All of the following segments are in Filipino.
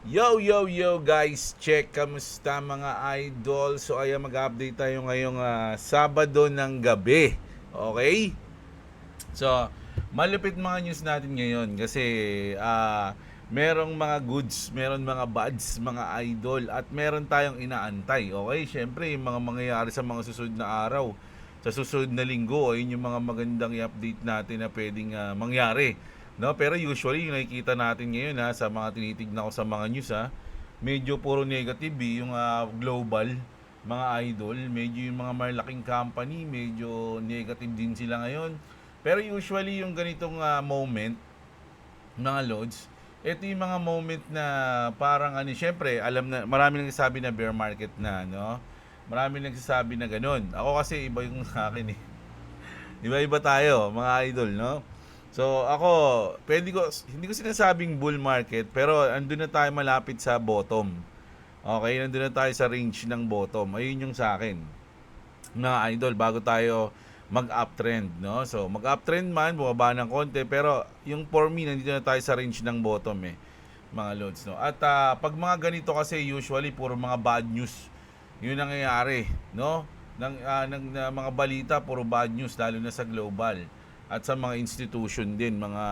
Yo, yo, yo guys, check, kamusta mga idol? So ayan, mag-update tayo ngayong Sabado ng gabi. Okay? So, malupit mga news natin ngayon kasi merong mga goods, meron mga buds, mga idol, at meron tayong inaantay. Okay? Syempre, yung mga mangyayari sa mga susunod na araw, sa susunod na linggo, ayun yung mga magandang i-update natin na pwedeng mangyari. No, pero usually yung nakikita natin ngayon sa mga tinitignan ko sa mga news medyo puro negative yung global mga idol, medyo yung mga malaking company, medyo negative din sila ngayon. Pero usually yung ganitong moment, mga loads, ito yung mga moment na parang syempre, alam na, marami nang nagsasabi na bear market na, no? Marami nang nagsasabi na ganun. Ako kasi iba yung sa akin eh. Iba-iba tayo, mga idol, no? So, ako, hindi ko sinasabing bull market, pero andun na tayo malapit sa bottom. Okay, nandun na tayo sa range ng bottom. Ayun yung sa akin, mga idol, bago tayo mag-uptrend, no? So, mag-uptrend man, bumaba ng konti, pero yung for me, nandito na tayo sa range ng bottom mga loads, no? At pag mga ganito kasi, usually, puro mga bad news. Yun ang nangyayari, no? Ng mga balita, puro bad news, lalo na sa global. At sa mga institution din, mga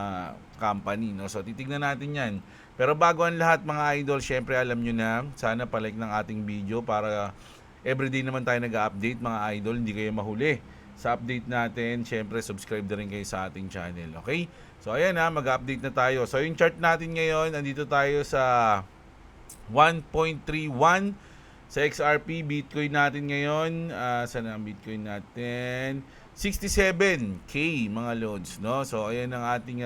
company, no? So, titignan natin yan. Pero bago ang lahat, mga idol, syempre alam nyo na, sana palike ng ating video para everyday naman tayo nag-update mga idol, hindi kayo mahuli sa update natin. Syempre subscribe na rin kayo sa ating channel, okay? So ayan mag-update na tayo. So yung chart natin ngayon, andito tayo sa 1.31 sa XRP. Bitcoin natin ngayon, saan ang Bitcoin natin? 67k mga loads, no? So ayan ang ating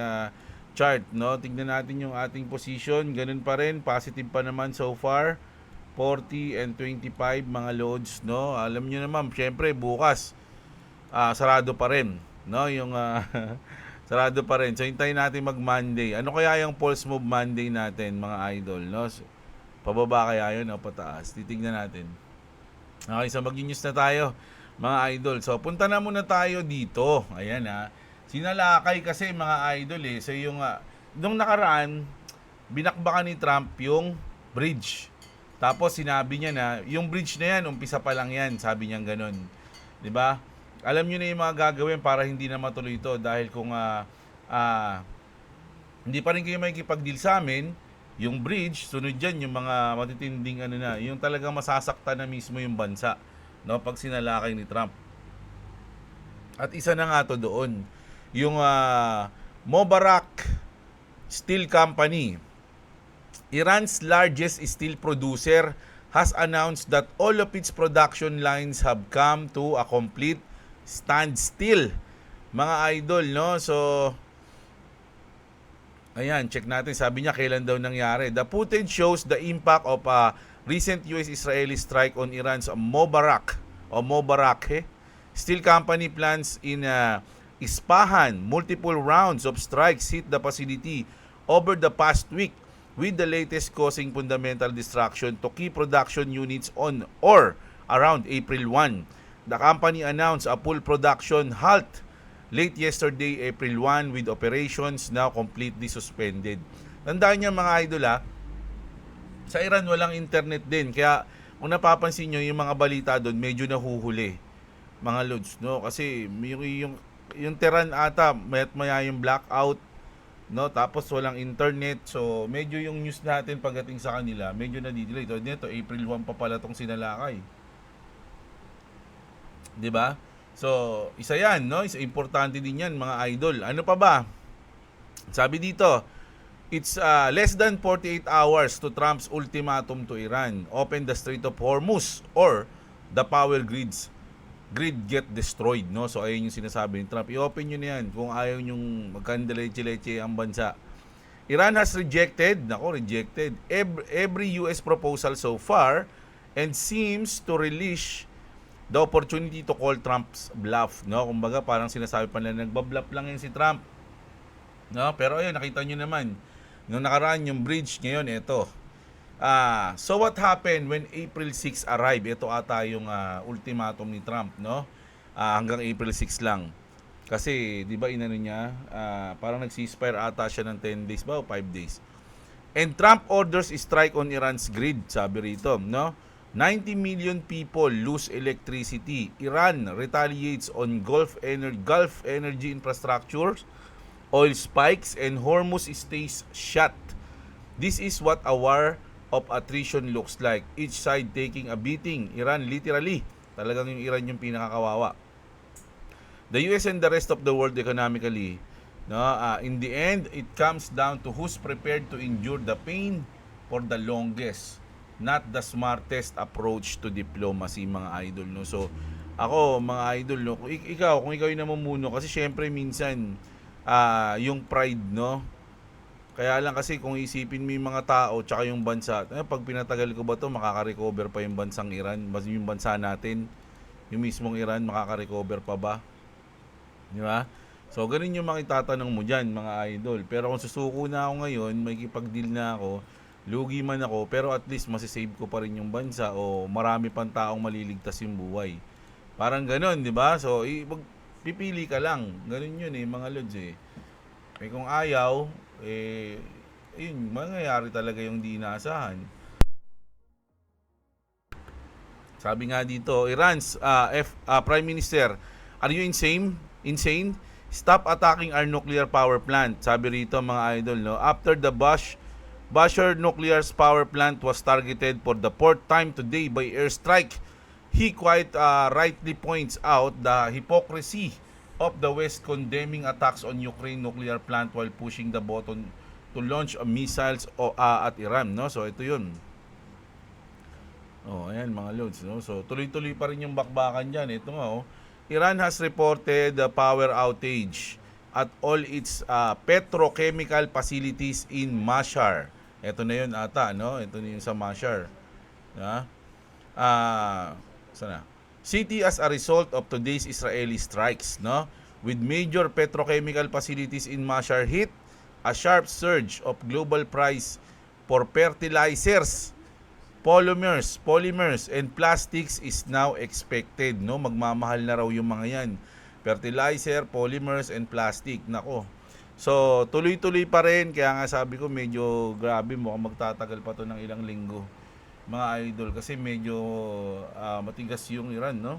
chart, no? Tingnan natin yung ating position, ganun pa rin, positive pa naman so far. 40 and 25 mga loads, no? Alam niyo naman, syempre bukas sarado pa rin, no? Yung sarado pa rin. So hintayin natin mag Monday. Ano kaya yung pulse move Monday natin, mga idol, no? So, pababa kaya yun o pataas? Titingnan natin. Okay, so mag-news na tayo, mga idol. So punta na muna tayo dito. Ayan Sinalakay kasi mga idol So yung nung nakaraan, binakbakan ni Trump yung bridge. Tapos sinabi niya na, yung bridge na yan, umpisa pa lang yan, sabi niya gano'n. 'Di ba? Alam niyo na yung mga gagawin para hindi na matuloy ito dahil kung hindi pa rin kayo makikipag-deal sa amin, yung bridge, sunod dyan yung mga matitinding yung talagang masasaktan na mismo yung bansa, no, pag sinalakay ni Trump. At isa na nga to doon, yung Mobarak Steel Company, Iran's largest steel producer, has announced that all of its production lines have come to a complete standstill. Mga idol, no? So, ayan, check natin. Sabi niya, kailan daw nangyari. The footage shows the impact of a recent US-Israeli strike on Iran's Mobarak steel company plants in Isfahan. Multiple rounds of strikes hit the facility over the past week, with the latest causing fundamental destruction to key production units on or around April 1. The company announced a full production halt late yesterday, April 1, with operations now completely suspended. Tandaan niyo mga idol sa Iran walang internet din. Kaya kung napapansin niyo yung mga balita doon, medyo nahuhuli, mga lods, no? Kasi yung Tehran ata, maya yung blackout, no, tapos walang internet, so medyo yung news natin pagdating sa kanila medyo nadidelay. So dito April 1 pa pala tong sinalakay, 'di ba? So isa yan, no, isa importante din yan mga idol. Ano pa ba sabi dito? It's less than 48 hours to Trump's ultimatum to Iran: open the Strait of Hormuz or the power grid get destroyed, no? So ayun yung sinasabi ni Trump, i-open nyo na yan kung ayaw nyong magkandaleche-leche ang bansa. Iran has rejected every US proposal so far and seems to relish the opportunity to call Trump's bluff, no? Kumbaga parang sinasabi pa nila nagbabluff lang yan si Trump, no? Pero ayun, nakita nyo naman nung nakaraan yung bridge, ngayon ito. So what happened when April 6 arrived? Ito ata yung ultimatum ni Trump, no? Hanggang April 6 lang. Kasi 'di ba inano niya, parang nag-ceasefire ata siya ng 10 days ba o 5 days. And Trump orders strike on Iran's grid, sabi rito, no? 90 million people lose electricity. Iran retaliates on Gulf energy infrastructures, oil spikes, and Hormuz stays shut. This is what a war of attrition looks like. Each side taking a beating. Iran literally. Talagang yung Iran yung pinakakawawa. The US and the rest of the world economically, no, in the end, it comes down to who's prepared to endure the pain for the longest, not the smartest approach to diplomacy, mga idol, no. So ako, mga idol, no, kung ikaw yung namumuno, kasi syempre minsan yung pride, no. Kaya lang kasi kung isipin mo yung mga tao tsaka yung bansa, pag pinatagal ko ba to, makaka-recover pa yung bansang Iran, yung bansa natin, yung mismong Iran, makaka-recover pa ba? Di ba? So, ganun yung mga itatanong mo dyan, mga idol. Pero kung susuko na ako ngayon, may kipag-deal na ako, lugi man ako, pero at least masisave ko pa rin yung bansa o marami pang taong maliligtas yung buhay. Parang ganun, di ba? So, pipili ka lang. Ganun yun mga lods eh. Eh kung ayaw, yun, mangyayari talaga yung di inaasahan. Sabi nga dito, Iran's Prime Minister, are you insane? Stop attacking our nuclear power plant. Sabi rito, mga idol, no? After the Bushehr nuclear power plant was targeted for the fourth time today by airstrike, he quite rightly points out the hypocrisy of the West condemning attacks on Ukraine nuclear plant while pushing the button to launch missiles at Iran, no? So ito 'yun. Oh, ayan mga loads, no? So tuloy-tuloy pa rin yung bakbakan diyan. Ito nga, oh. Iran has reported the power outage at all its petrochemical facilities in Mashhad. Ito na 'yun ata, no? Ito na yung sa Mashhad. Sana. City as a result of today's Israeli strikes, no? With major petrochemical facilities in Mashhad hit, a sharp surge of global price for fertilizers, polymers and plastics is now expected, no? Magmamahal na raw yung mga 'yan. Fertilizer, polymers and plastic. Nako. So, tuloy-tuloy pa rin, kaya nga sabi ko medyo grabe, mukhang magtatagal pa 'to ng ilang linggo, mga idol, kasi medyo matigas yung Iran, no?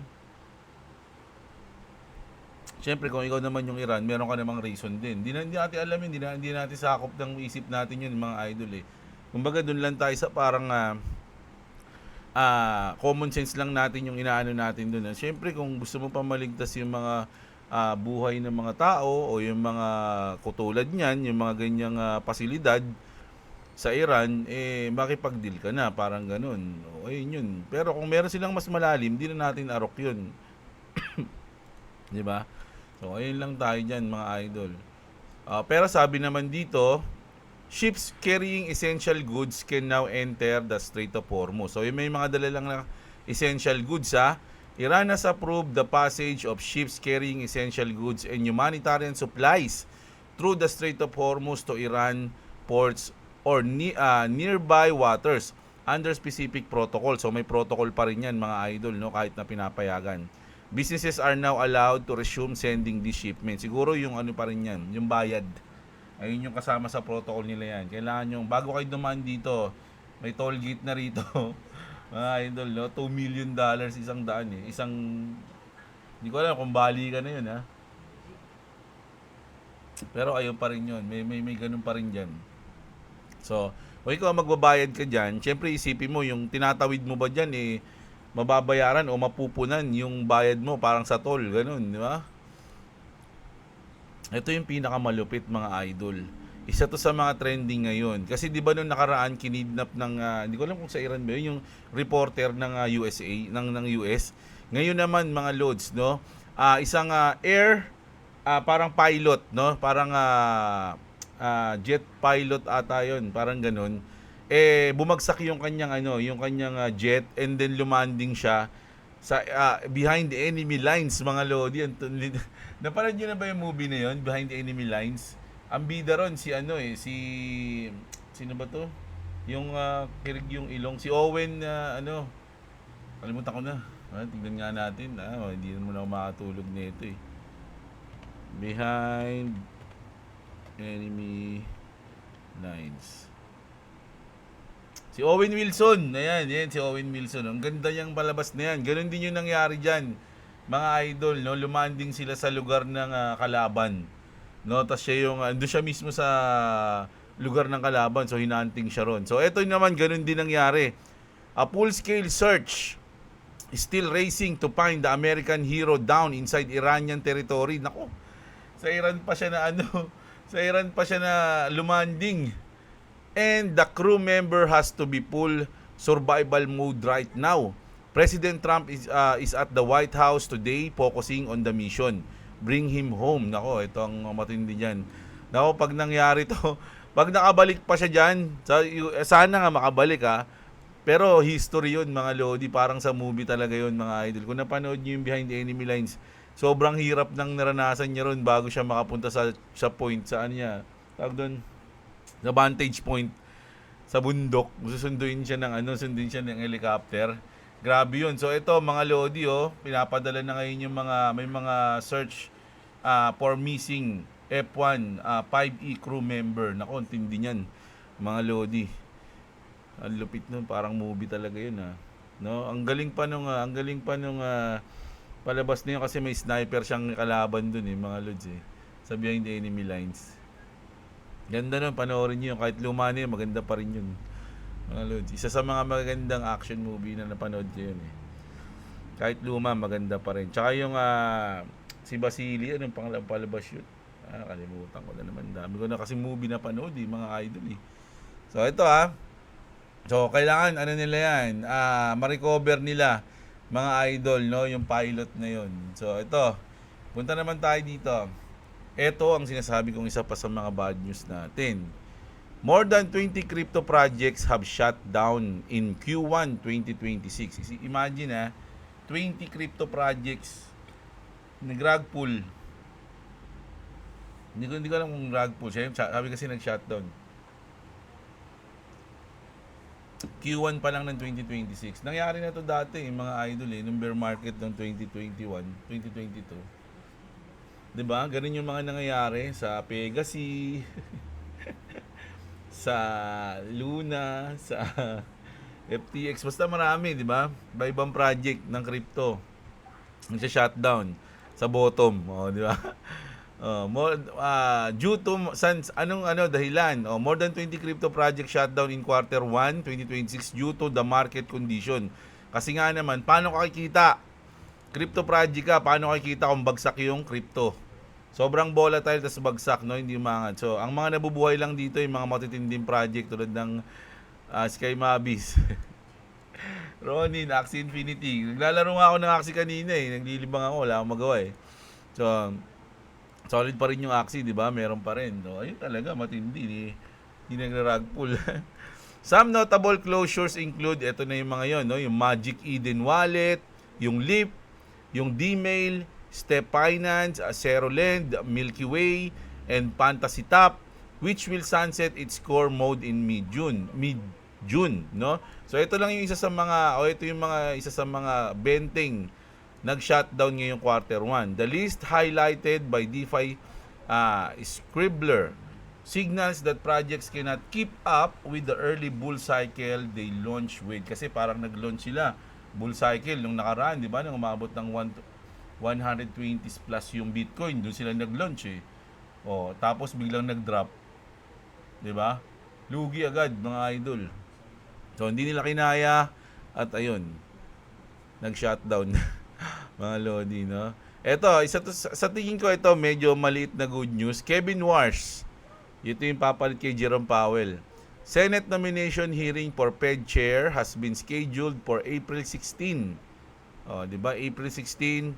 Siyempre, kung ikaw naman yung Iran, meron ka namang reason din. Hindi natin alam yun, hindi natin sakop ng isip natin yun, mga idol eh. Kumbaga, dun lang tayo sa parang common sense lang natin yung inaano natin dun. Siyempre, kung gusto mo pa maligtas yung mga buhay ng mga tao o yung mga kutulad niyan, yung mga ganyang pasilidad sa Iran, makipag-deal ka na, parang ganun. O, ayun yun. Pero kung meron silang mas malalim, di na natin arok yun. Di ba? So, ayun lang tayo dyan, mga idol. Pero sabi naman dito, ships carrying essential goods can now enter the Strait of Hormuz. So, yung may mga dala lang na essential goods, Iran has approved the passage of ships carrying essential goods and humanitarian supplies through the Strait of Hormuz to Iran ports or nearby waters under specific protocol. So, may protocol pa rin yan, mga idol, no? Kahit na pinapayagan. Businesses are now allowed to resume sending this shipment. Siguro yung ano pa rin yan, yung bayad. Ayun yung kasama sa protocol nila yan. Kailangan yung, bago kayo dumaan dito, may toll gate na rito. Mga idol, no? $2 million isang daan eh. Hindi ko alam kung bali ka na yun, ha? Pero ayun pa rin yun. May ganun pa rin dyan. So, kung ikaw magbabayad ka dyan, syempre isipin mo, yung tinatawid mo ba dyan, mababayaran o mapupunan yung bayad mo parang sa toll, ganun, di ba? Ito yung pinakamalupit, mga idol. Isa to sa mga trending ngayon. Kasi di ba nung nakaraan kinidnap ng hindi ko alam kung sa Iran ba yun, yung reporter ng USA, ng US. Ngayon naman, mga loads, no? Isang parang pilot, no? Parang jet pilot ata yun, parang ganun. Bumagsak yung kanyang jet, and then lumanding siya sa behind the enemy lines, mga lodi. Napanood niyo na ba yung movie na yun, Behind the Enemy Lines? Ang bida ron sino ba to? Yung kirig yung ilong, si Owen, kalimutan ko na. Tingnan nga natin. Hindi naman ako makatulog nito eh. Behind Enemy Lines. Si Owen Wilson, ayan, yan si Owen Wilson. Ang ganda niyang palabas na yan. Ganon din yung nangyari dyan, mga idol, no? Lumanding sila sa lugar ng kalaban. No, tapos siya yung ando siya mismo sa lugar ng kalaban. So hinanting siya ron. So ito naman ganun din nangyari. A full-scale search is still racing to find the American hero down inside Iranian territory. Nako. Sa Iran pa siya na sa Iran pa siya na lumanding. And the crew member has to be full survival mode right now. President Trump is at the White House today focusing on the mission. Bring him home. Nako, ito ang matindi dyan. Nako, pag nangyari to, pag nakabalik pa siya dyan, sana nga makabalik ha. Pero history yun mga Lodi, parang sa movie talaga yun mga idol. Kung napanood nyo yung Behind the Enemy Lines, sobrang hirap nang naranasan niya ron bago siya makapunta sa point, saan niya, tawag doon, sa vantage point sa bundok. Susunduin siya ng helicopter. Grabe yun. So ito mga Lodi, pinapadala na ngayon yung may mga search for missing F1 5E crew member. Nako, tindi niyan mga Lodi. Ang lupit nun, parang movie talaga yun no, ang galing pa nung palabas na yun kasi may sniper siyang kalaban dun mga Lods sa Behind the Enemy Lines. Ganda nun, panoorin niyo kahit luma na yun, maganda pa rin yun mga Lods. Isa sa mga magandang action movie na napanood ko yun kahit luma, maganda pa rin. Tsaka yung si Basili, anong pangalang palabas yun? Kalimutan ko na naman, dami ko na kasi movie na panood mga idol So ito so kailangan nila yan, ma-recover nila mga idol, no, yung pilot na yun. So ito, punta naman tayo dito. Ito ang sinasabi kong isa pa sa mga bad news natin. More than 20 crypto projects have shut down in Q1 2026. Imagine 20 crypto projects nag-rug pull. Hindi ko alam kung rug pull. Sabi kasi nag-shutdown. Q1 pa lang ng 2026. Nangyari na to dati mga idol nung bear market ng 2021, 2022. 'Di ba? Ganun yung mga nangyayari sa Pegasus, sa Luna, sa FTX, basta marami, 'di ba? Iba-ibang project ng crypto. Nagsa-shutdown sa bottom, di ba? Due to dahilan. More than 20 crypto project shutdown in quarter 1 2026 due to the market condition. Kasi nga naman, paano kakikita? Crypto project ka, paano kakikita kung bagsak yung crypto? Sobrang volatile tas bagsak, no? Hindi umangat. So, ang mga nabubuhay lang dito yung mga matitinding project tulad ng Sky Mabis. Ronin, Axie Infinity. Naglalaro nga ako ng Axie kanina naglilibang ako, wala akong magawa So, solid pa rin yung Axie, di ba? Meron pa rin. So, ayun talaga, matindi. Hindi nagra-rug pull. Some notable closures include, ito na yung mga yon, no? Yung Magic Eden Wallet, yung Leap, yung D-Mail, Step Finance, Zero Land, Milky Way, and Fantasy Top, which will sunset its core mode in mid-June, no? So, ito lang yung isa sa mga benteng nag-shutdown ngayong quarter 1. The list highlighted by DeFi Scribbler signals that projects cannot keep up with the early bull cycle they launch with. Kasi parang nag-launch sila bull cycle nung nakaraan, di ba? Nung umabot ng 120 plus yung Bitcoin, doon sila nag-launch tapos biglang nag-drop. Di ba? Lugi agad mga idol. So hindi nila kinaya at ayun, nag-shutdown. Mga Lodi, no? Ito, sa tingin ko ito, medyo maliit na good news. Kevin Warsh, ito yung papalit kay Jerome Powell. Senate nomination hearing for Fed Chair has been scheduled for April 16. Di ba? April 16,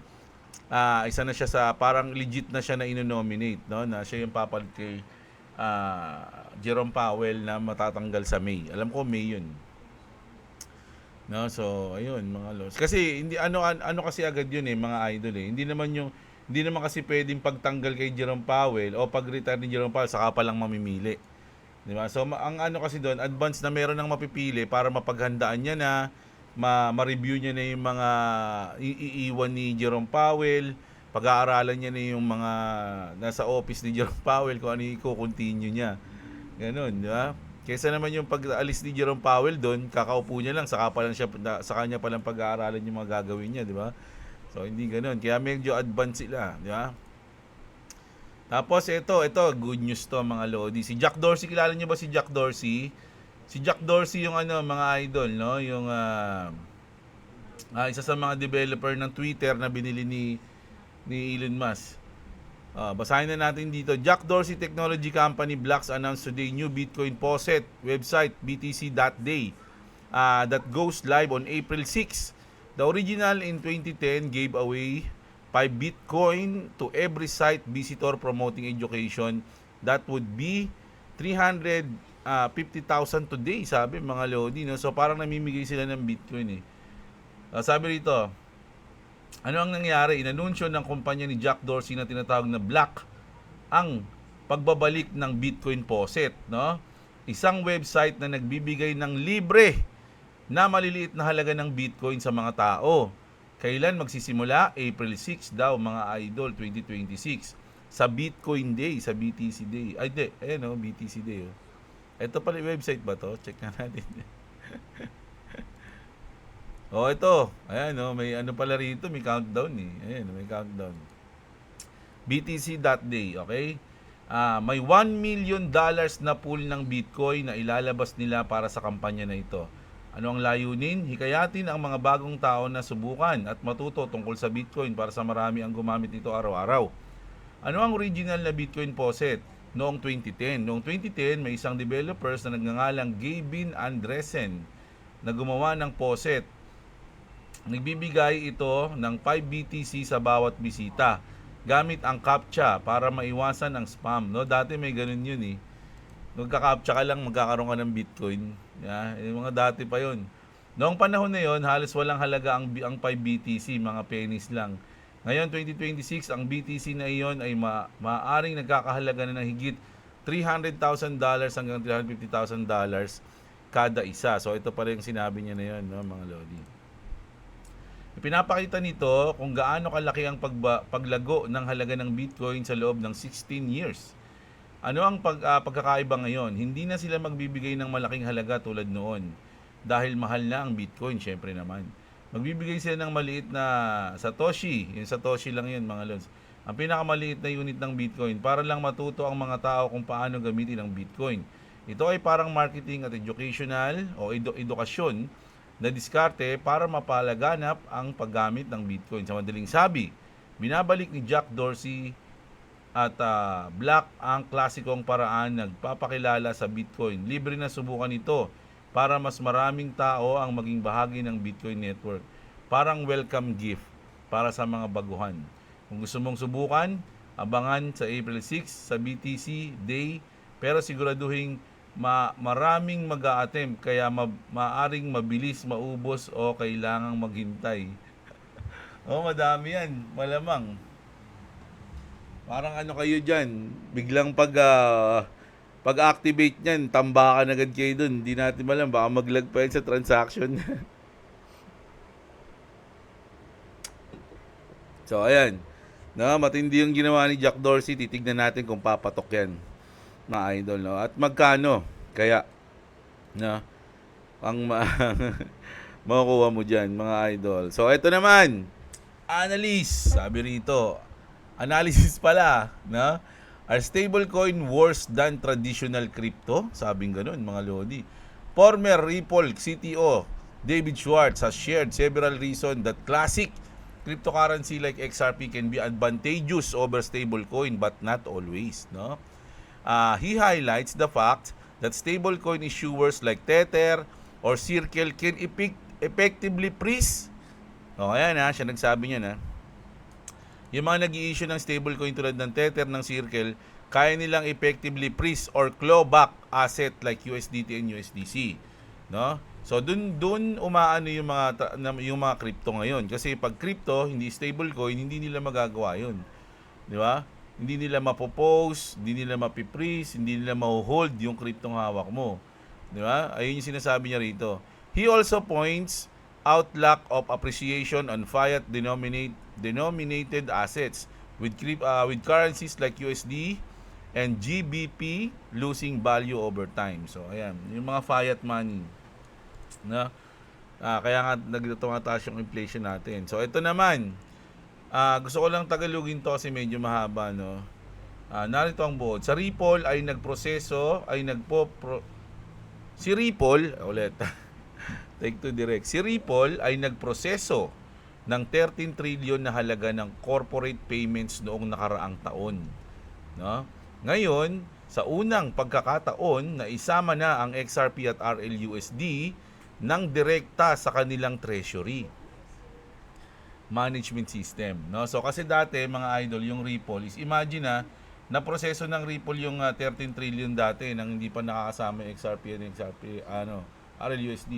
isa na siya parang legit na siya na ino-nominate, no? Na siya yung papalit kay Jerome Powell na matatanggal sa May. Alam ko May yun. No, so ayun mga lods. Kasi hindi ano kasi agad yun mga idol Hindi naman kasi pwedeng pagtanggal kay Jerome Powell o pag-retire ni Jerome Powell saka pa lang mamimili. Di ba? So ang kasi doon, advance na meron ng mapipili para mapaghandaan niya na ma-review niya na yung mga iiwan ni Jerome Powell, pag-aaralan niya na yung mga nasa office ni Jerome Powell kung ano i-continue niya. Ganun, di ba? Kaysa naman yung pag-alis ni Jerome Powell doon, kakaupo niya lang, sa kanya pa lang pag-aaralan yung mga gagawin niya, di ba? So hindi ganoon. Kaya medyo advanced sila, di ba? Tapos ito, good news to mga lodi. Si Jack Dorsey, kilala niyo ba si Jack Dorsey? Si Jack Dorsey yung mga idol, no? Yung isa sa mga developer ng Twitter na binili ni Elon Musk. Basahin na natin dito. Jack Dorsey Technology Company Blocks announced today new Bitcoin POSIT website btc.day that goes live on April 6. The original in 2010 gave away 5 Bitcoin to every site visitor promoting education. That would be 350,000 today, sabi mga lodi. No? So parang namimigay sila ng Bitcoin eh. Sabi rito, ano ang nangyari? Inanunsyo ng kumpanya ni Jack Dorsey na tinatawag na Block ang pagbabalik ng Bitcoin POSIT. No? Isang website na nagbibigay ng libre na maliliit na halaga ng Bitcoin sa mga tao. Kailan magsisimula? April 6 daw mga idol, 2026. Sa Bitcoin Day, sa BTC Day. Ay, di. Ayan o, BTC Day. Oh. Ito pala yung website ba to? Check na natin. Ito. Ayan o, may ano pala rito, may countdown eh. Ayan, may countdown. BTC.day, okay? May $1 million na pool ng Bitcoin na ilalabas nila para sa kampanya na ito. Ano ang layunin? Hikayatin ang mga bagong tao na subukan at matuto tungkol sa Bitcoin para sa marami ang gumamit nito araw-araw. Ano ang original na Bitcoin POSIT? Noong 2010. Noong 2010, may isang developers na nagngangalang Gavin Andresen na gumawa ng POSIT. Nagbibigay ito ng 5 BTC sa bawat bisita gamit ang CAPTCHA para maiwasan ang spam. No? Dati may ganun yun eh. Magka-CAPTCHA ka lang, magkakaroon ka ng Bitcoin. Yeah, yung mga dati pa yun. Noong panahon na yun, halos walang halaga ang 5 BTC, mga pennies lang. Ngayon, 2026, ang BTC na iyon ay maaaring nagkakahalaga na ng higit $300,000 hanggang $350,000 kada isa. So, ito pa rin yung sinabi niya na yun, no, mga lodi. Ipinapakita nito kung gaano kalaki ang paglago ng halaga ng Bitcoin sa loob ng 16 years. Ano ang pagkakaiba ngayon? Hindi na sila magbibigay ng malaking halaga tulad noon dahil mahal na ang Bitcoin, syempre naman. Magbibigay sila ng maliit na Satoshi. Yung Satoshi lang yun mga lods. Ang pinakamaliit na unit ng Bitcoin para lang matuto ang mga tao kung paano gamitin ang Bitcoin. Ito ay parang marketing at educational o edukasyon na diskarte para mapalaganap ang paggamit ng Bitcoin. Sa madaling sabi, binabalik ni Jack Dorsey at Block ang klasikong paraan nagpapakilala sa Bitcoin. Libre na subukan ito para mas maraming tao ang maging bahagi ng Bitcoin network. Parang welcome gift para sa mga baguhan. Kung gusto mong subukan, abangan sa April 6 sa BTC Day, pero siguraduhin maraming mag-a-attempt kaya maaring mabilis maubos o kailangang maghintay. Madami yan, malamang. Parang ano kayo dyan, biglang pag-activate nyan, tambakan agad kayo dun. Hindi natin malam, baka mag-lag pa yan sa transaction. So, ayan. Matindi yung ginawa ni Jack Dorsey. Titignan natin kung papatok yan, mga idol. No? At magkano? Kaya, ang makukuha mo dyan, mga idol. So, ito naman. Analyst, sabi rito. Analysis pala, no? Are stablecoin worse than traditional crypto? Sabing ganun, mga lodi. Former Ripple CTO David Schwartz has shared several reasons that classic cryptocurrency like XRP can be advantageous over stablecoin but not always, no? He highlights the fact that stablecoin issuers like Tether or Circle can effectively freeze. Ayan siya nagsabi niya na. Yung mga nag-i-issue ng stablecoin tulad ng Tether, ng Circle, kaya nilang effectively freeze or claw back asset like USDT and USDC, no? So dun umaano yung mga crypto ngayon kasi pag crypto hindi stablecoin, hindi nila magagawa 'yun. Di ba? Hindi nila mapopost, hindi nila mapi-freeze, hindi nila ma-hold yung cryptong hawak mo. Di ba? Ayun yung sinasabi niya rito. He also points out lack of appreciation on fiat denominated assets with currencies like USD and GBP losing value over time. So ayan, yung mga fiat money na kaya nga tumataas yung inflation natin. So ito naman, gusto ko lang tagalugin to kasi medyo mahaba, no. Narito ang buod. Sa Ripple ay nagproseso, si Ripple, ulit, take to direct. Si Ripple ay nagproseso ng 13 trillion na halaga ng corporate payments noong nakaraang taon. No? Ngayon, sa unang pagkakataon na isama na ang XRP at RLUSD ng direkta sa kanilang treasury management system. No? So kasi dati mga idol, yung Ripple is imagine na proseso ng Ripple yung 13 trillion dati nang hindi pa nakakasama yung XRP at RLUSD.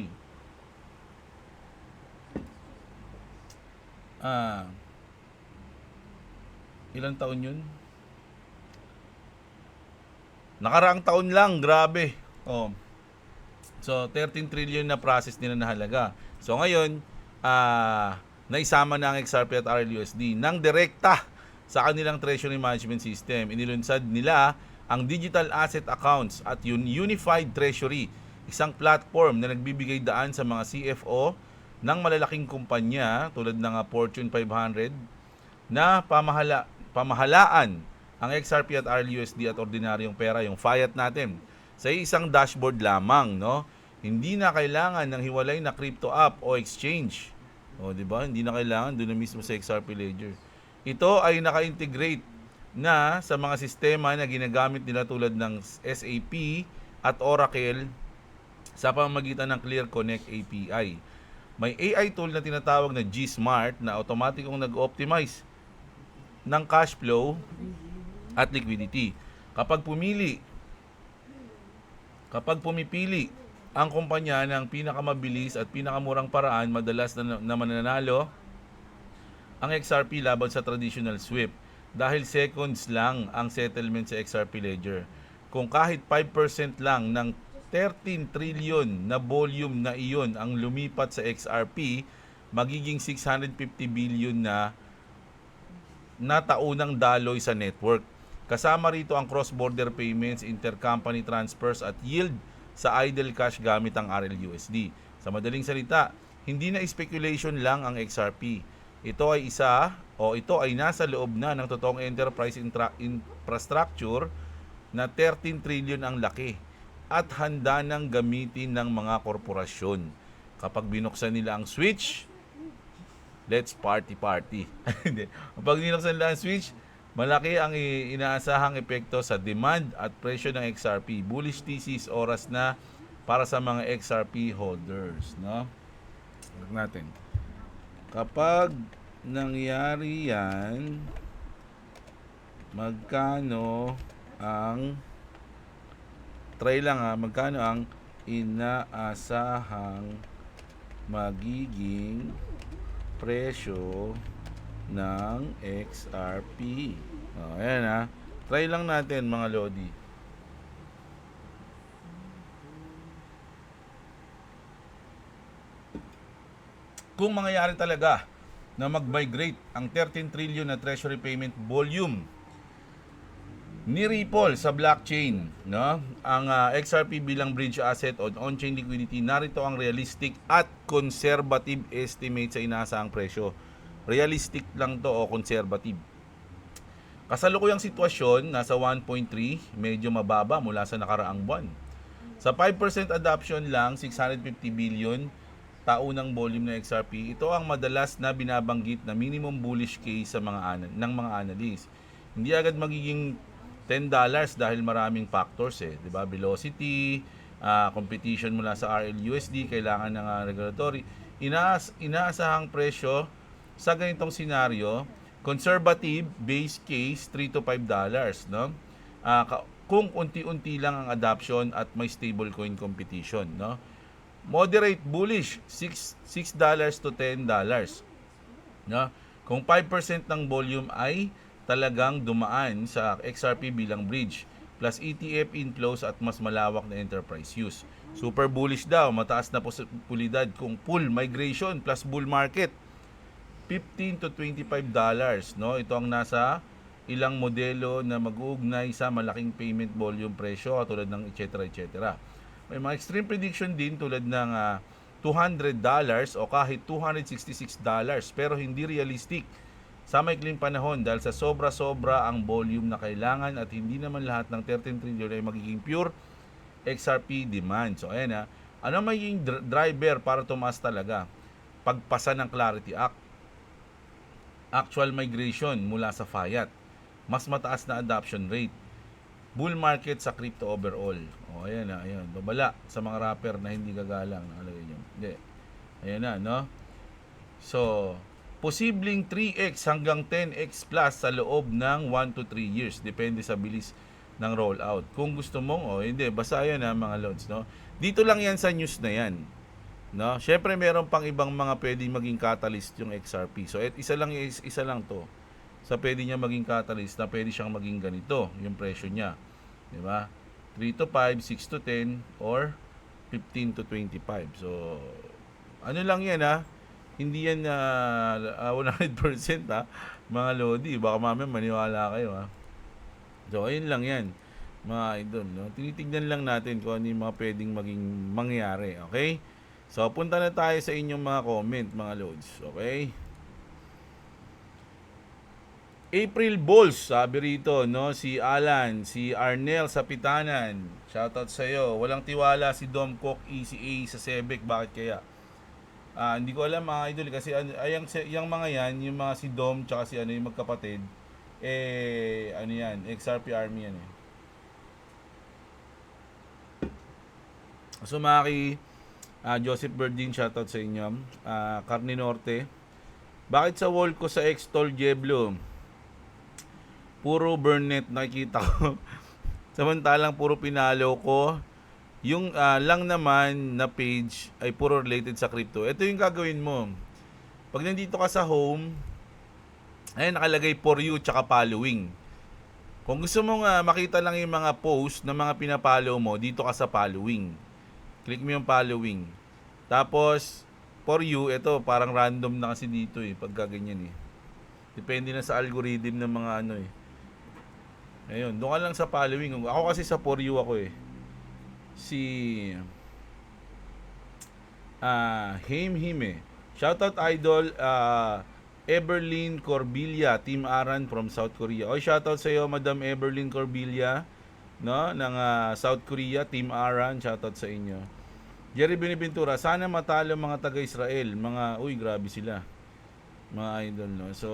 Ilang taon yun? Nakaraang taon lang, grabe. So 13 trillion na process nila na halaga. So ngayon, naisama na ang XRP at RLUSD ng direkta sa kanilang treasury management system. Inilunsad nila ang digital asset accounts at unified treasury, isang platform na nagbibigay daan sa mga CFO ng malalaking kumpanya tulad ng Fortune 500 na pamahalaan ang XRP at RLUSD at ordinaryong pera, yung fiat natin, sa isang dashboard lamang, no? Hindi na kailangan ng hiwalay na crypto app o exchange. Di ba? Hindi na kailangan doon na mismo sa XRP Ledger. Ito ay naka-integrate na sa mga sistema na ginagamit nila tulad ng SAP at Oracle sa pamamagitan ng Clear Connect API. May AI tool na tinatawag na G-Smart na automatikong nag-optimize ng cash flow at liquidity. Kapag pumipili ang kumpanya ng pinakamabilis at pinakamurang paraan, madalas na mananalo ang XRP laban sa traditional sweep dahil seconds lang ang settlement sa XRP Ledger. Kung kahit 5% lang ng 13 trillion na volume na iyon ang lumipat sa XRP, magiging 650 billion na taunang daloy sa network. Kasama rito ang cross-border payments, intercompany transfers at yield sa idle cash gamit ang RLUSD. Sa madaling salita, hindi na speculation lang ang XRP. Ito ay nasa loob na ng totoong enterprise infrastructure na 13 trillion ang laki at handa nang gamitin ng mga korporasyon. Kapag binuksan nila ang switch, let's party. Kapag binuksan nila ang switch, malaki ang inaasahang epekto sa demand at presyo ng XRP. Bullish thesis, oras na para sa mga XRP holders, no? Tignan natin. Kapag nangyari yan, magkano ang magkano ang inaasahang magiging presyo ng XRP? Ayan try lang natin mga Lodi. Kung mangyayari talaga na mag-migrate ang 13 trillion na treasury payment volume ni Ripple sa blockchain, no? Ang XRP bilang bridge asset o on-chain liquidity, narito ang realistic at conservative estimate sa inaasahang presyo. Realistic lang to o conservative. Kasalukuyang sitwasyon, nasa 1.3, medyo mababa mula sa nakaraang buwan. Sa 5% adoption lang, 650 billion taunang volume ng XRP. Ito ang madalas na binabanggit na minimum bullish case sa mga analysts. Hindi agad magiging $10 dahil maraming factors di ba? Velocity, competition mula sa RLUSD, kailangan ng regulatory. Inaasahang presyo sa ganitong senaryo, conservative base case $3 to $5, no? Kung unti-unti lang ang adoption at may stablecoin competition, no? Moderate bullish $6 to $10, no? Kung 5% ng volume ay talagang dumaan sa XRP bilang bridge plus ETF inflows at mas malawak na enterprise use. Super bullish daw, mataas na posibilidad kung full migration plus bull market $15 to $25, no? Ito ang nasa ilang modelo na mag-uugnay sa malaking payment volume presyo tulad ng etc. May mga extreme prediction din tulad ng $200 o kahit $266 pero hindi realistic sa maikling panahon dahil sa sobra-sobra ang volume na kailangan at hindi naman lahat ng 13 trillion ay magiging pure XRP demand. So ayan ano magiging driver para tumaas talaga? Pagpasa ng Clarity Act, actual migration mula sa fiat, mas mataas na adoption rate, bull market sa crypto overall. O ayan ayan, babala sa mga rapper na hindi gagalang, nakalagay nyo. Hindi. Ayan no? So, posibleng 3x hanggang 10x plus sa loob ng 1 to 3 years, depende sa bilis ng rollout. Kung gusto mong, hindi, basta yan mga lods, no? Dito lang yan sa news na yan. No? Syempre meron pang ibang mga pwedeng maging catalyst yung XRP. So, isa lang to sa pwede niya maging catalyst na pwede siyang maging ganito yung presyo niya, di ba? 3 to 5, 6 to 10 or 15 to 25. So ano lang yan hindi yan 100% mga lodi, baka mamaya maniwala kayo So ayun lang yan mga idol, no? Tinitignan lang natin kung ano yung mga pwedeng maging mangyari, okay? So punta na tayo sa inyong mga comment mga lods, okay? April Bulls, sabi rito, no? Si Alan, si Arnel sa Pitanan. Shoutout sa iyo. Walang tiwala si Dom Cook ECA sa Sebek. Bakit kaya? Hindi ko alam mga idol kasi yung mga yan, yung mga si Dom tsaka si yung magkapatid, ano yan, XRP Army yan Sumaki, Joseph Berdin, shoutout sa inyo. Carne Norte. Bakit sa wall ko sa Xtol Jeblo puro Burnett nakikita ko? Samantalang puro pinalo ko. Yung lang naman na page ay puro related sa crypto. Ito yung gagawin mo. Pag nandito ka sa home, ayan nakalagay for you tsaka following. Kung gusto mong makita lang yung mga post na mga pinapollow mo, dito ka sa following. Click mo yung following. Tapos, for you, ito parang random na kasi dito pagka ganyan Depende na sa algorithm ng mga Ayun, doon ka lang sa following. Ako kasi sa for you ako Si Hime. Shoutout idol Eberlyn Corbilla, Team Aran from South Korea. Shoutout sa iyo Madam Eberlyn Corbilla, no, ng South Korea, Team Aran. Shoutout sa inyo. Jerry Biniventura, sana matalo mga taga-Israel. Grabe sila. Mga idol, no. So,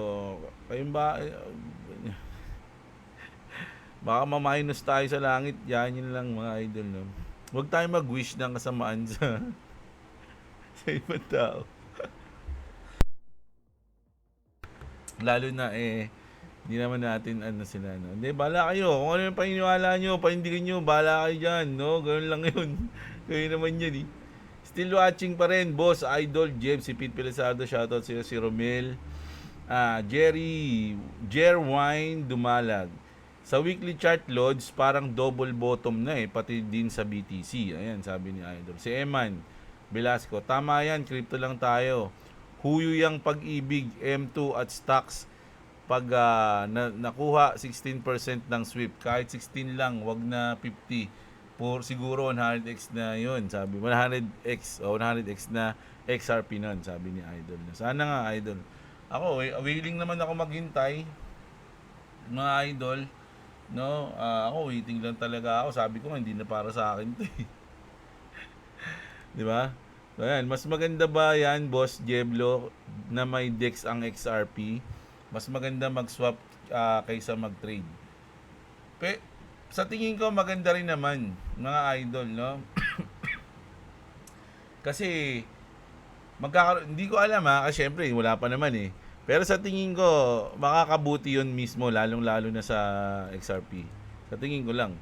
kayong ba baka ma-minus tayo sa langit. Yan lang mga idol, no. Huwag tayo mag-wish ng kasamaan sa ibang tao. Lalo na hindi naman natin sila, no. Hindi, bala kayo. Kung ano yung paniniwala nyo, panindigan nyo, bala kayo dyan, no. Ganoon lang yun. Kayo naman yan Still watching pa rin, boss, idol, James, si Pete Pelesado, shoutout sa iyo, si Romel, Jerwine Dumalag. Sa weekly chart loads, parang double bottom na pati din sa BTC. Ayan, sabi ni Idol. Si Eman Velasco, tama yan, crypto lang tayo. Huyo yung pag-ibig, M2 at stocks. Pag nakuha 16% ng sweep, kahit 16 lang, wag na 50. Siguro 100x na yun, sabi. 100x o 100x na XRP nun, sabi ni Idol. Sana nga, Idol. Ako, willing naman ako maghintay, mga Idol. No, ako waiting lang talaga ako. Sabi ko hindi na para sa akin 'to. 'Di ba? So ayan, mas maganda ba 'yan, Boss Jeblo, na may DEX ang XRP? Mas maganda mag-swap kaysa mag-trade. Sa tingin ko maganda rin naman, mga idol, no? Kasi hindi ko alam kasi syempre wala pa naman Pero sa tingin ko, makakabuti yun mismo, lalong-lalo na sa XRP. Sa tingin ko lang.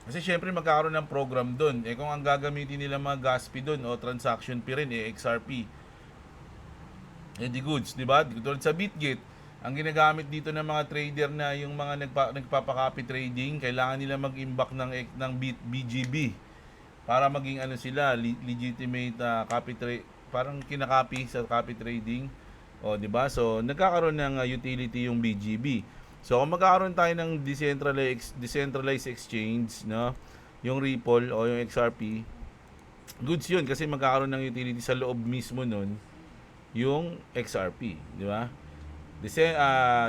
Kasi syempre magkakaroon ng program doon. Kung ang gagamitin nila mga gas fee doon o transaction fee rin, XRP. Di goods, di ba? Tulad sa Bitget, ang ginagamit dito ng mga trader na yung mga nagpapaka-copy trading, kailangan nila mag-imbak ng BGB para maging sila, legitimate copy trade. Parang kinakopy sa copy trading. O, di ba? So, nagkakaroon ng utility yung BGB. So, kung magkakaroon tayo ng decentralized exchange, no? Yung Ripple o yung XRP, goods yun kasi magkakaroon ng utility sa loob mismo nun yung XRP, di ba?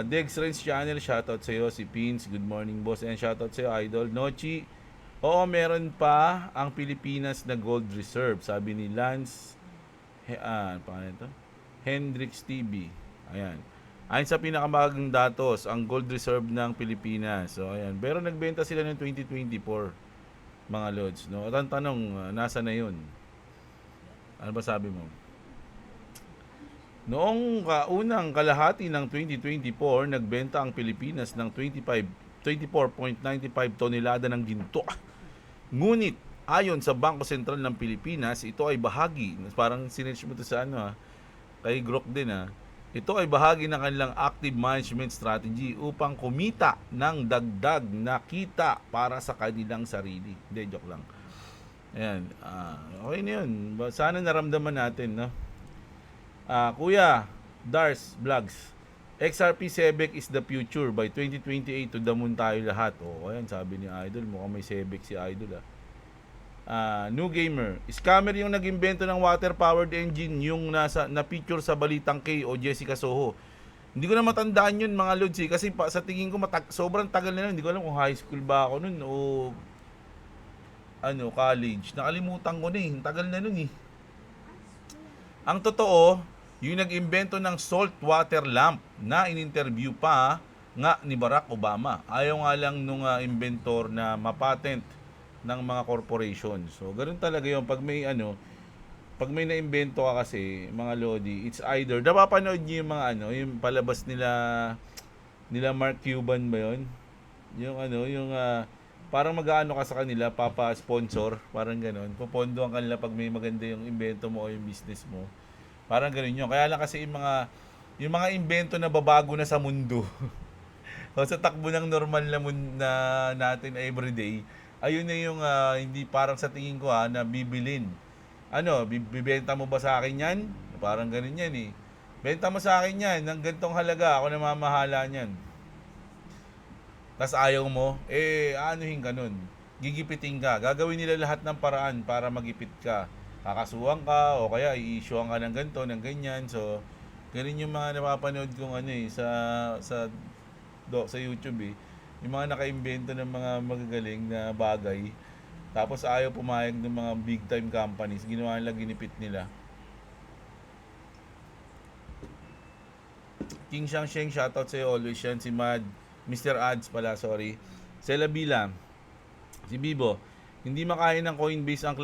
Dex Renz Channel, shoutout sa iyo. Si Pins, good morning boss. And shoutout sa iyo, Idol. Nochi, oo, meron pa ang Pilipinas na gold reserve. Sabi ni Lance, paano ito? Hendrix TV. Ayan. Ayon sa pinakamagang datos, ang gold reserve ng Pilipinas. So, ayan. Pero nagbenta sila ng 2024, mga lods. No? At ang tanong, nasa na yun? Ano ba sabi mo? Noong unang kalahati ng 2024, nagbenta ang Pilipinas ng 24.95 tonelada ng ginto. Ngunit, ayon sa Bangko Sentral ng Pilipinas, ito ay bahagi, parang sinerch mo ito sa kay Grok din ito ay bahagi ng kanilang active management strategy upang kumita ng dagdag na kita para sa kanilang sarili. Hindi, joke lang. Ayan, okay na yun. Sana naramdaman natin, no? Kuya Dars Vlogs, XRP SEBEC is the future. By 2028 to the moon tayo lahat. Ayan, sabi ni Idol. Mukhang may SEBEC si Idol New Gamer, scammer yung nag-imbento ng water-powered engine, yung na-picture sa Balitang K o Jessica Soho. Hindi ko na matandaan yun, mga lods kasi sa tingin ko sobrang tagal na yun. Hindi ko alam kung high school ba ako nun o college. Nakalimutan ko na Ang tagal na nun Ang totoo, yung nag-imbento ng salt water lamp na in-interview pa nga ni Barack Obama. Ayaw nga lang nung inventor na mapatent ng mga corporation. So, ganoon talaga yung pag may na-imbento ka kasi, mga lodi, it's either, napapanood niyo yung mga yung palabas nila Mark Cuban ba yun? Yung parang mag-aano ka sa kanila, papa-sponsor, parang ganoon. Pupondo ang kanila pag may maganda yung invento mo o yung business mo. Parang ganoon yun. Kaya lang kasi yung mga invento na babago na sa mundo. O sa takbo ng normal na natin everyday, ayun na yung hindi parang sa tingin ko na bibilin. Bibenta mo ba sa akin yan? Parang ganun yan Benta mo sa akin yan ng gantong halaga, ako na mamahala niyan. Tas ayaw mo, anuhin ka nun. Gigipitin ka. Gagawin nila lahat ng paraan para magipit ka. Kakasuhan ka o kaya i-issuean ka ng ganito, ng ganyan. So, ganun yung mga napapanood kong sa YouTube yung mga naka-imbento ng mga magagaling na bagay. Tapos ayaw pumayag ng mga big time companies. Ginawa nila, ginipit nila. King Shangsheng, shoutout sa'yo always yan. Si Mr. Ads pala, sorry. Sela Bila, si Bibo, hindi makaya ng Coinbase ang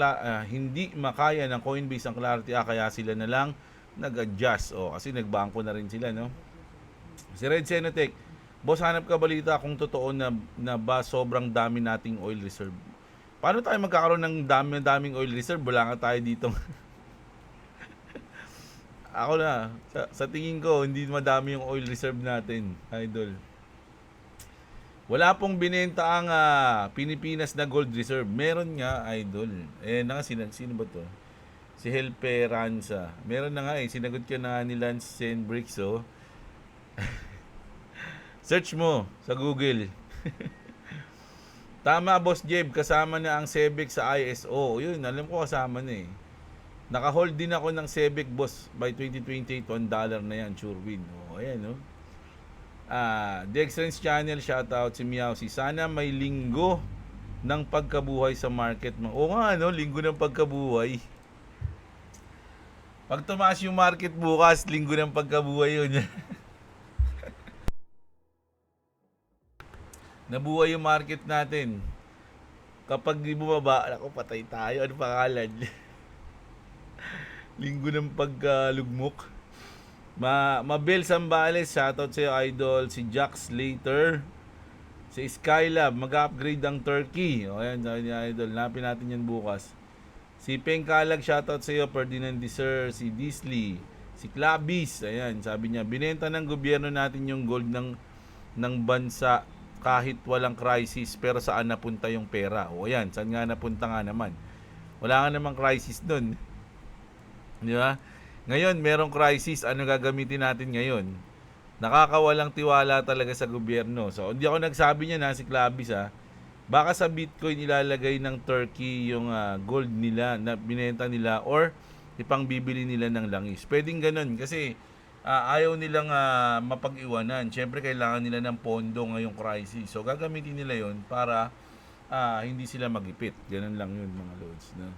Clarity kaya sila na lang nag-adjust kasi nagbangko na rin sila, no? Si Red Senotech, boss, hanap ka balita kung totoo na ba sobrang dami nating oil reserve. Paano tayo magkakaroon ng daming oil reserve? Wala nga tayo dito. Ako na, sa tingin ko, hindi madami yung oil reserve natin, Idol. Wala pong binenta ang Pilipinas na gold reserve. Meron nga, Idol. Sino ba to? Si Helperanza. Meron na nga sinagot ka na ni Lance Senbricks, Search mo sa Google. Tama, Boss Jeb, kasama na ang SEBEC sa ISO. Yun, alam ko kasama na Naka-hold din ako ng SEBEC, boss. By 2028, $1 na yan, sure win. Ayan, Dex Renz Channel, shoutout si Miao. Sana may linggo ng pagkabuhay sa market mo. Linggo ng pagkabuhay. Pag tumaas yung market bukas, linggo ng pagkabuhay yun. Nabuhay yung market natin. Kapag di bumaba, patay tayo. Ano pangalan? Linggo ng pagkalugmok. Mabel Sambales, shoutout sa'yo, Idol. Si Jack Slater. Si Skylab, mag-upgrade ang Turkey. Ayan, sabi ni Idol. Napin natin yan bukas. Si Peng Kalag, shoutout sa'yo. Ferdinand Sir. Si Disley. Si Clabis. Ayan, sabi niya, binenta ng gobyerno natin yung gold ng bansa kahit walang crisis, pero saan napunta yung pera? Ayan, saan nga napunta nga naman? Wala nga namang crisis doon. Di ba? Ngayon, merong crisis. Ano gagamitin natin ngayon? Nakakawalang tiwala talaga sa gobyerno. So, hindi ako nagsabi niya na si Clavis ha. Baka sa Bitcoin ilalagay ng Turkey yung gold nila na binenta nila or ipangbibili nila ng langis. Pwedeng ganun kasi ayaw nilang mapag-iwanan. Siyempre kailangan nila ng pondo ngayong crisis. So gagamitin nila yon para hindi sila magipit. Ganun lang yun mga loads. No?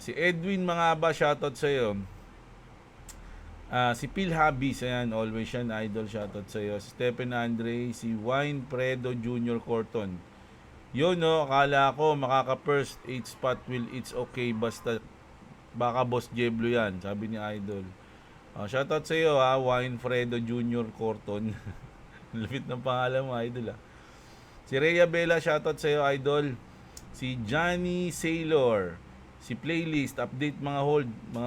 Si Edwin Mangaba, shoutout sa'yo. Si Phil Habis, ayan, always yan, idol, shoutout sa'yo. Si Stephen Andre, si Wine Predo Jr. Corton. Yun no, akala ko makaka-first 8 spot will it's okay basta baka Boss Jeblo yan, sabi ni Idol. Shoutout sa iyo ha, Wine Fredo Jr. Corton. Lupit ng pangalan mo, Idol ha. Si Rhea Bella, shoutout sa iyo, Idol. Si Johnny Sailor. Si Playlist, update mga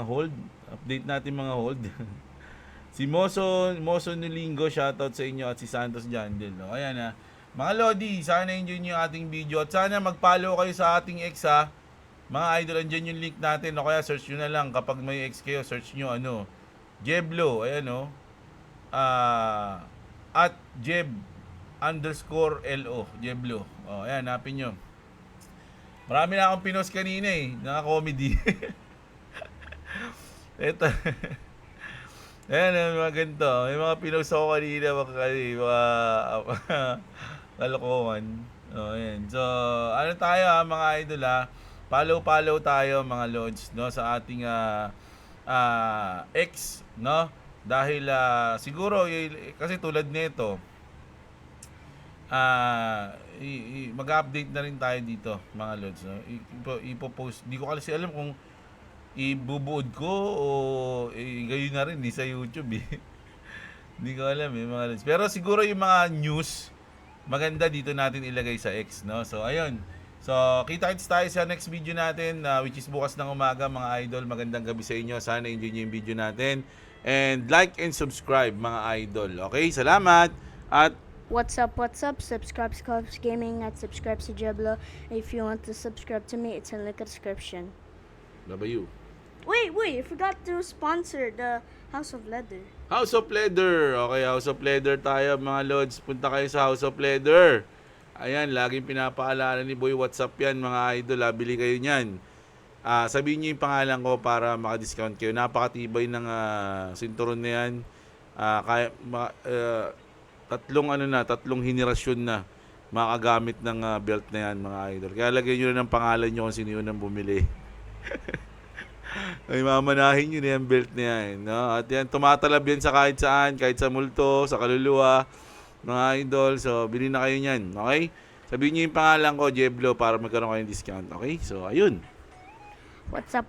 hold. Update natin mga hold. Si Moso Nilingo, shoutout sa inyo at si Santos Jandel. Ayan ha. Mga Lodi, sana enjoy nyo yung ating video at sana mag-follow kayo sa ating X ha. Mga idol, andyan yung link natin o kaya search nyo na lang kapag may X kayo, search nyo Jeblo, ayan o. At Jeb_LO, Jeblo. Ayan, napin nyo. Marami na akong pinost kanina naka-comedy. Ito. Ayan, mga ganito. May mga pinost ako kanina, mga kalokohan. Ayan. So, ano tayo mga idol follow tayo mga lods no sa ating X no dahil siguro kasi tulad nito mag-update na rin tayo dito mga lods no ipo-post di ko kasi alam kung ibubuod ko o gayon na rin sa YouTube hindi ko alam mga lods pero siguro yung mga news maganda dito natin ilagay sa X, no? So, ayun. So, kita-kits tayo sa next video natin, which is bukas ng umaga, mga idol. Magandang gabi sa inyo. Sana enjoy nyo yung video natin. And like and subscribe, mga idol. Okay? Salamat! At What's up? Subscribe to Cubs Gaming at subscribe to Jeblo. If you want to subscribe to me, it's in the description. love you. Wait, I forgot to sponsor the House of Leather. House of Leather. Okay, House of Leather tayo mga lods. Punta kayo sa House of Leather. Ayan, laging pinapaalala ni Boy WhatsApp yan mga idol. Bili kayo niyan. Sabihin niyo yung pangalan ko para maka-discount kayo. Napakatibay ng sinturon na yan. Tatlong henerasyon na makagamit ng belt na yan mga idol. Kaya lagyan nyo na ng pangalan nyo kung sino yun ang bumili. Ay mamanahin nyo na yung belt na yan, no? At yan, tumatalab yan sa kahit saan, kahit sa multo, sa kaluluwa, mga idol. So, bilhin na kayo nyan, okay? Sabihin nyo yung pangalan ko, Jeblo, para magkaroon kayong discount, okay? So, ayun. What's up?